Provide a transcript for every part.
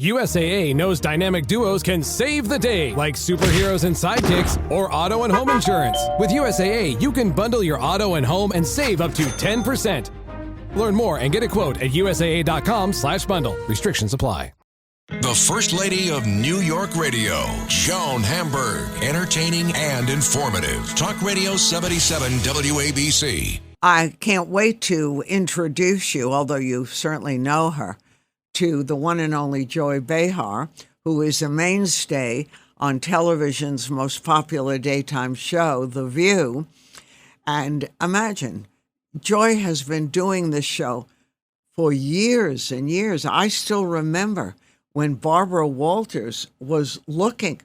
USAA knows dynamic duos can save the day, like superheroes and sidekicks or auto and home insurance. With USAA, you can bundle your auto and home and save up to 10%. Learn more and get a quote at USAA.com/bundle. Restrictions apply. The First Lady of New York Radio, Joan Hamburg. Entertaining and informative. Talk Radio 77 WABC. I can't wait to introduce you, although you certainly know her, to the one and only Joy Behar, who is a mainstay on television's most popular daytime show, The View. And imagine, Joy has been doing this show for years and years. I still remember when Barbara Walters was looking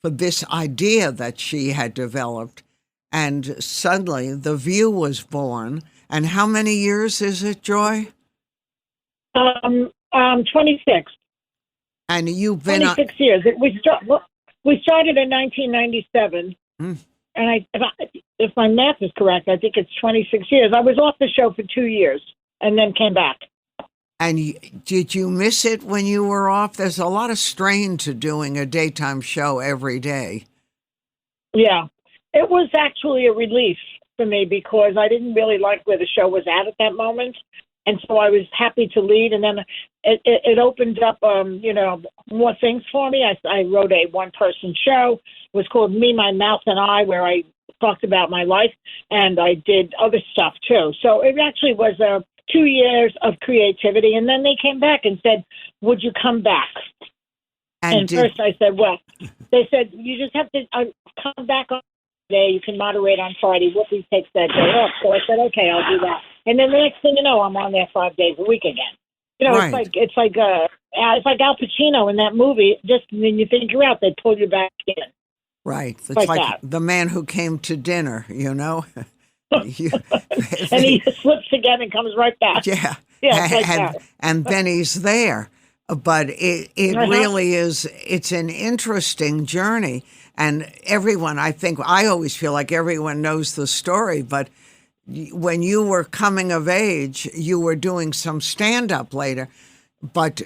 for this idea that she had developed, and suddenly The View was born. And how many years is it, Joy? 26. And you've been 26 years. We started in 1997, and if my math is correct, I think it's 26 years. I was off the show for 2 years and then came back. And did you miss it when you were off? There's a lot of strain to doing a daytime show every day. Yeah, it was actually a relief for me because I didn't really like where the show was at that moment. And so I was happy to lead, and then it opened up, more things for me. I wrote a one-person show. It was called Me, My Mouth, and I, where I talked about my life, and I did other stuff, too. So it actually was 2 years of creativity, and then they came back and said, would you come back? And first I said, well, they said, you just have to come back on Friday. You can moderate on Friday. Whoopi takes that day off. So I said, okay, I'll do that. And then the next thing you know, I'm on there 5 days a week again. Right. It's like Al Pacino in that movie. Just when you think you're out, they pull you back in. Right. It's like like that. The Man Who Came to Dinner, And he slips again and comes right back. Yeah. Yeah, it's like that. And then he's there. But it really is, it's an interesting journey. And everyone, I always feel like everyone knows the story, but when you were coming of age, you were doing some stand-up later, but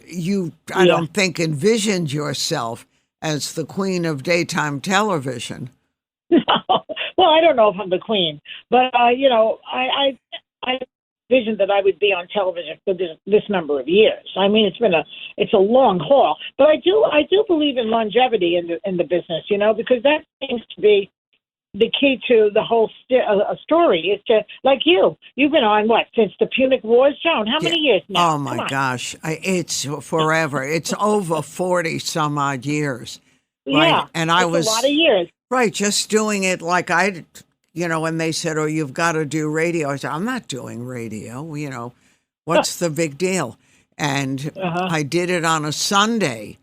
I don't think envisioned yourself as the queen of daytime television. No. Well, I don't know if I'm the queen, but, I envisioned that I would be on television for this number of years. I mean, it's a long haul, but I do believe in longevity in the business, because that seems to be the key to the whole story. Is to, like you've been on since the Punic Wars, Joan? How many years now? Oh my gosh, it's forever. It's over 40 some odd years. Right? Yeah, and I was a lot of years. Right, just doing it like when they said, "Oh, you've got to do radio," I said, "I'm not doing radio. What's the big deal?" And I did it on a Sunday.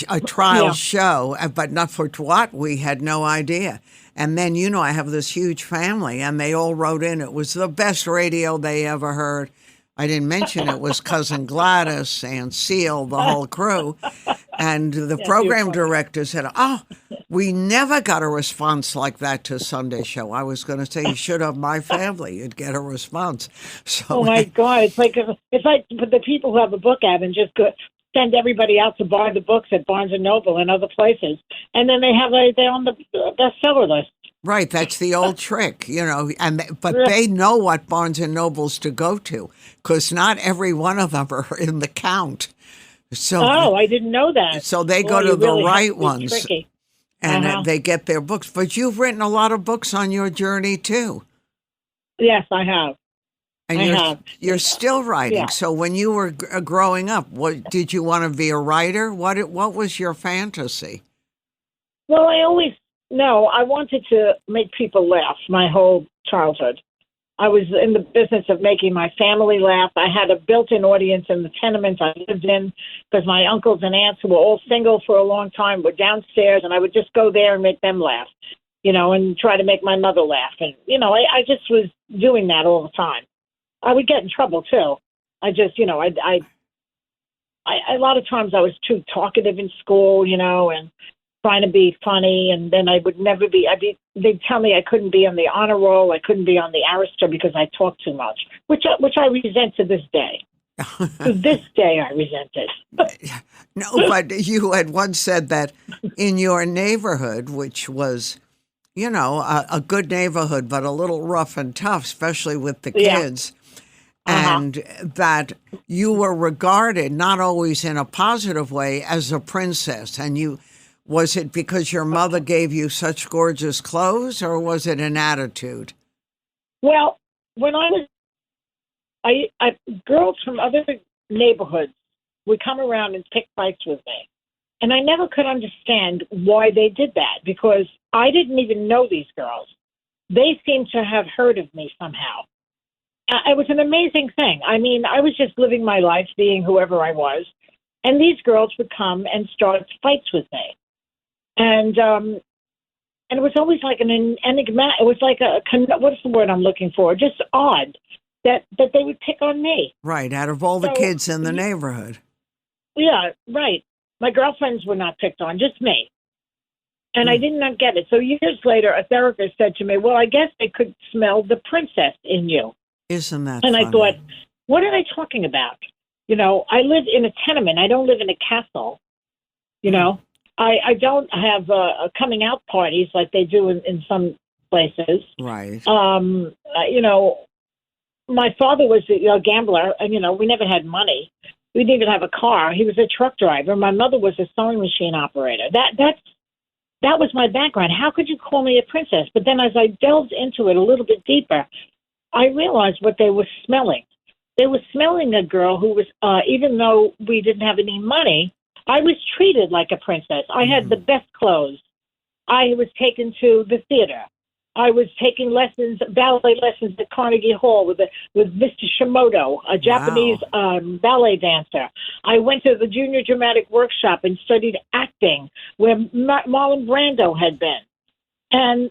A trial show, but not for what? We had no idea. And then, I have this huge family, and they all wrote in. It was the best radio they ever heard. I didn't mention it was Cousin Gladys and Seal, the whole crew. And the program director said, "Oh, we never got a response like that to Sunday show." I was going to say, you should have my family. You'd get a response. So, oh, my God. It's like the people who have a book ad and just send everybody out to buy the books at Barnes & Noble and other places. And then they're on the bestseller list. Right. That's the old trick, but they know what Barnes & Noble's to go to because not every one of them are in the count. So, I didn't know that. So they go to the really right ones tricky. and they get their books. But you've written a lot of books on your journey, too. Yes, I have. And you're still writing. Yeah. So when you were growing up, did you want to be a writer? What was your fantasy? Well, I wanted to make people laugh my whole childhood. I was in the business of making my family laugh. I had a built-in audience in the tenements I lived in because my uncles and aunts, who were all single for a long time, were downstairs, and I would just go there and make them laugh, and try to make my mother laugh. And, I just was doing that all the time. I would get in trouble too. I just, I a lot of times I was too talkative in school, and trying to be funny, and then I would never be. They'd tell me I couldn't be on the honor roll, I couldn't be on the Arista because I talked too much, which I resent to this day. To this day, I resent it. No, but you had once said that in your neighborhood, which was, a good neighborhood, but a little rough and tough, especially with the Yeah. kids, and that you were regarded, not always in a positive way, as a princess. And was it because your mother gave you such gorgeous clothes, or was it an attitude? Well, when girls from other neighborhoods would come around and pick fights with me. And I never could understand why they did that, because I didn't even know these girls. They seemed to have heard of me somehow. It was an amazing thing. I mean, I was just living my life, being whoever I was. And these girls would come and start fights with me. And it was always like an enigma. It was like what's the word I'm looking for? Just odd that they would pick on me. Right, out of all the kids in the neighborhood. Yeah, right. My girlfriends were not picked on, just me. And I did not get it. So years later, a therapist said to me, well, I guess they could smell the princess in you. Isn't that And funny? I thought, what are they talking about? I live in a tenement. I don't live in a castle. I don't have coming out parties like they do in some places. Right. My father was a gambler, and, we never had money. We didn't even have a car. He was a truck driver. My mother was a sewing machine operator. That was my background. How could you call me a princess? But then as I delved into it a little bit deeper, I realized what they were smelling. They were smelling a girl who was, even though we didn't have any money, I was treated like a princess. I had the best clothes. I was taken to the theater. I was taking ballet lessons at Carnegie Hall with Mr. Shimoto, a Japanese ballet dancer. I went to the Junior Dramatic Workshop and studied acting, where Marlon Brando had been. And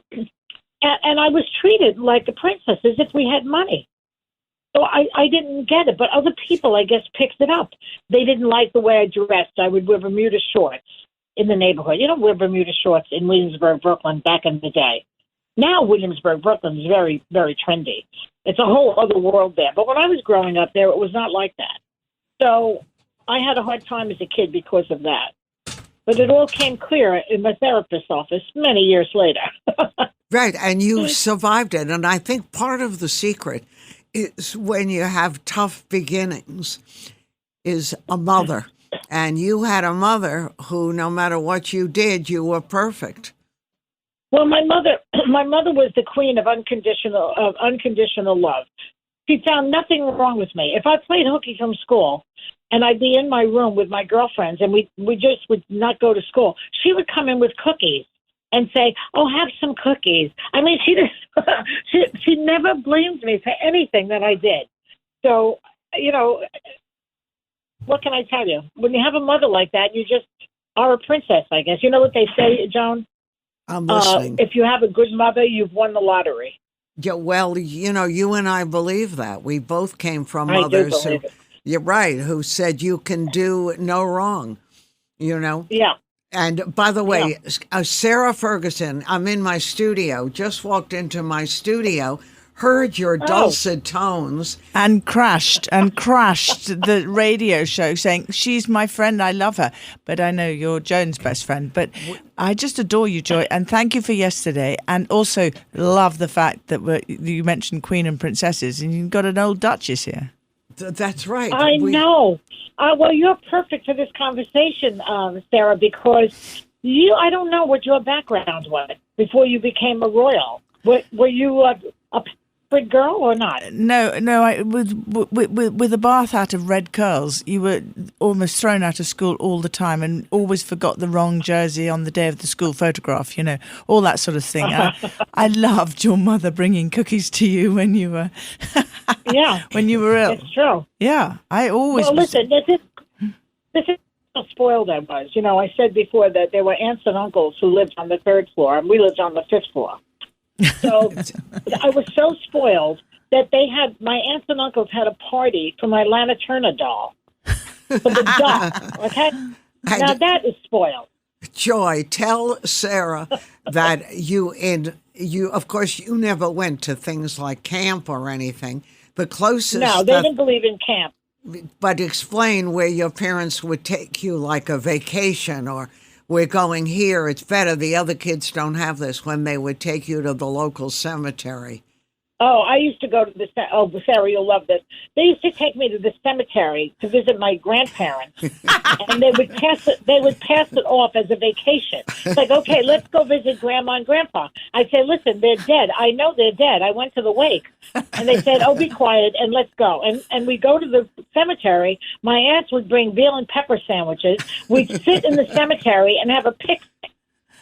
I was treated like a princess, as if we had money. So I didn't get it, but other people, I guess, picked it up. They didn't like the way I dressed. I would wear Bermuda shorts in the neighborhood. You don't wear Bermuda shorts in Williamsburg, Brooklyn, back in the day. Now Williamsburg, Brooklyn is very, very trendy. It's a whole other world there. But when I was growing up there, it was not like that. So I had a hard time as a kid because of that. But it all came clear in my therapist's office many years later. Right, and you survived it. And I think part of the secret is when you have tough beginnings is a mother. And you had a mother who, no matter what you did, you were perfect. Well, my mother was the queen of unconditional love. She found nothing wrong with me. If I played hooky from school and I'd be in my room with my girlfriends and we just would not go to school, she would come in with cookies and say, "Oh, have some cookies." I mean, she never blamed me for anything that I did. So, what can I tell you? When you have a mother like that, you just are a princess, I guess. You know what they say, Joan? I'm listening. If you have a good mother, you've won the lottery. Yeah, well, you and I believe that. We both came from mothers who, you're right, who said you can do no wrong, Yeah. And by the way, Sarah Ferguson, I'm in my studio, just walked into my studio, heard your dulcet tones. And crashed the radio show saying, she's my friend, I love her. But I know you're Joan's best friend. But I just adore you, Joy. And thank you for yesterday. And also love the fact that you mentioned Queen and Princesses and you've got an old Duchess here. That's right. I know. Well, you're perfect for this conversation, Sarah, because I don't know what your background was before you became a royal. Were you a good girl or not? No. With a bath out of red curls, you were almost thrown out of school all the time and always forgot the wrong jersey on the day of the school photograph, all that sort of thing. I loved your mother bringing cookies to you when you were when you were ill. It's true. Yeah, I always. Well, listen, this is how spoiled I was. I said before that there were aunts and uncles who lived on the third floor, and we lived on the fifth floor. So I was so spoiled that my aunts and uncles had a party for my Lana Turner doll, for the duck. Okay, now that is spoiled. Joy, tell Sarah that you of course you never went to things like camp or anything. The closest. No, they didn't believe in camp. But explain where your parents would take you like a vacation, or we're going here, it's better. The other kids don't have this, when they would take you to the local cemetery. Oh, I used to go to Sarah, you'll love this. They used to take me to the cemetery to visit my grandparents, and they would pass it off as a vacation. It's like, okay, let's go visit Grandma and Grandpa. I'd say, listen, they're dead. I know they're dead. I went to the wake. And they said, oh, be quiet and let's go. And we go to the cemetery. My aunts would bring veal and pepper sandwiches. We'd sit in the cemetery and have a picnic.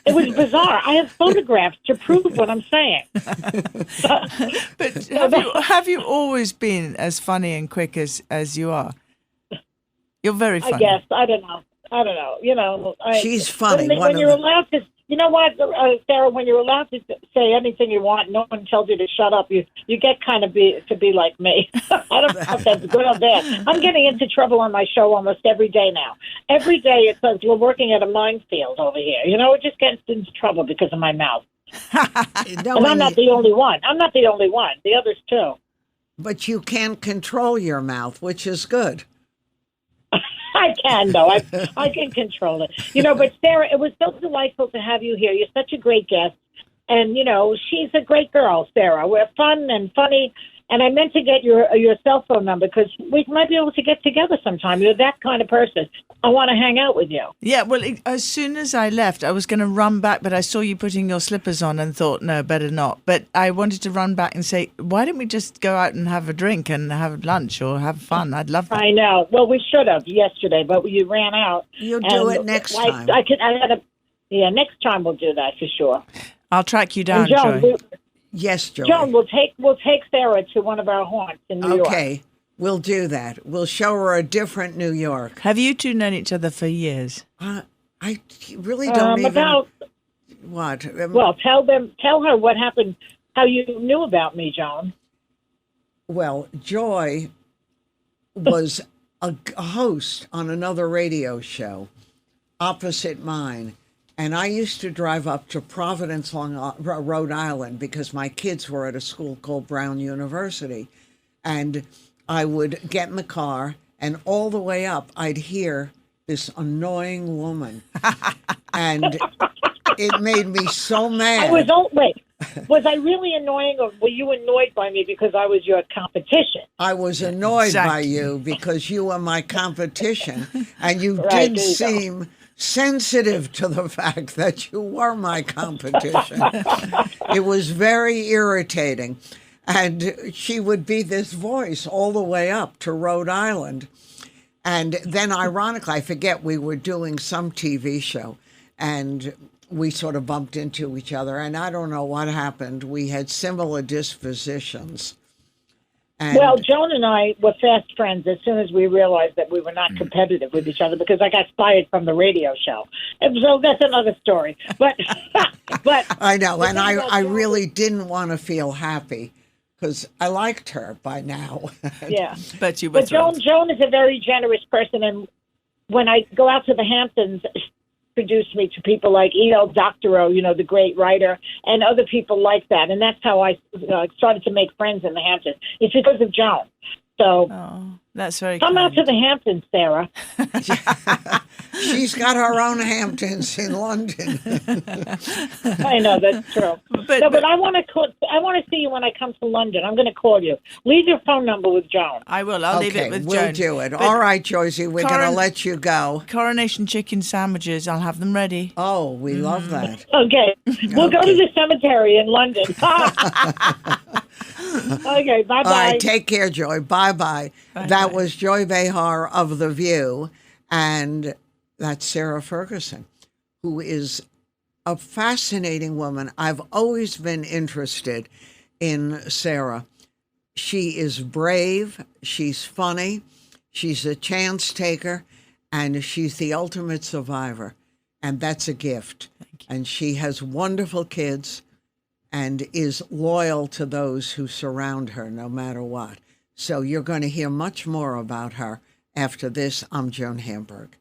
It was bizarre. I have photographs to prove what I'm saying. But have you always been as funny and quick as you are? You're very funny. I guess. I don't know. You know, she's funny. When you're allowed to, you know what, Sarah? When you're allowed to say anything you want, no one tells you to shut up. You get kind of be like me. I don't know if that's good or bad. I'm getting into trouble on my show almost every day now. Every day it says we're working at a minefield over here. You know, it just gets into trouble because of my mouth. And I'm not the only one. The others too. But you can't control your mouth, which is good. I can, though. I can control it. You know, but Sarah, it was so delightful to have you here. You're such a great guest. And, you know, she's a great girl, Sarah. We're fun and funny. And I meant to get your cell phone number because we might be able to get together sometime. You're that kind of person. I want to hang out with you. Yeah, well, as soon as I left, I was going to run back, but I saw you putting your slippers on and thought, no, better not. But I wanted to run back and say, why don't we just go out and have a drink and have lunch or have fun? I'd love that. I know. Well, we should have yesterday, but you ran out. You'll do it next time. Next time we'll do that for sure. I'll track you down, Joan, Joy. Yes, Joy. Joan, we'll take Sarah to one of our haunts in New York. Okay, we'll do that. We'll show her a different New York. Have you two known each other for years? I really don't even... What? Well, tell her what happened, how you knew about me, Joan. Well, Joy was a host on another radio show opposite mine. And I used to drive up to Providence, Rhode Island, because my kids were at a school called Brown University. And I would get in the car, and all the way up, I'd hear this annoying woman. And it made me so mad. Was I really annoying, or were you annoyed by me because I was your competition? I was annoyed by you because you were my competition, and you did seem sensitive to the fact that you were my competition. It was very irritating. And she would be this voice all the way up to Rhode Island. And then ironically, I forget, we were doing some TV show and we sort of bumped into each other. And I don't know what happened. We had similar dispositions. And well, Joan and I were fast friends as soon as we realized that we were not competitive with each other because I got fired from the radio show. And so that's another story. But I know, and I really didn't want to feel happy because I liked her by now. Yeah. But Joan is a very generous person, and when I go out to the Hamptons, introduced me to people like E.L. Doctorow, you know, the great writer, and other people like that. And that's how I started to make friends in the Hamptons. It's because of Joan. So that's very come kind. out to the Hamptons, Sarah. She's got her own Hamptons in London. I know, that's true. But I want to see you when I come to London. I'm going to call you. Leave your phone number with Joan. I will. I'll leave it with Joan. We'll do it. All right, Joycey, we're going to let you go. Coronation chicken sandwiches. I'll have them ready. Oh, we love that. Okay. We'll go to the cemetery in London. Okay, bye-bye. All right, take care, Joy. Bye-bye. That was Joy Behar of The View, and that's Sarah Ferguson, who is a fascinating woman. I've always been interested in Sarah. She is brave, she's funny, she's a chance taker, and she's the ultimate survivor, and that's a gift. And she has wonderful kids and is loyal to those who surround her no matter what. So you're going to hear much more about her after this. I'm Joan Hamburg.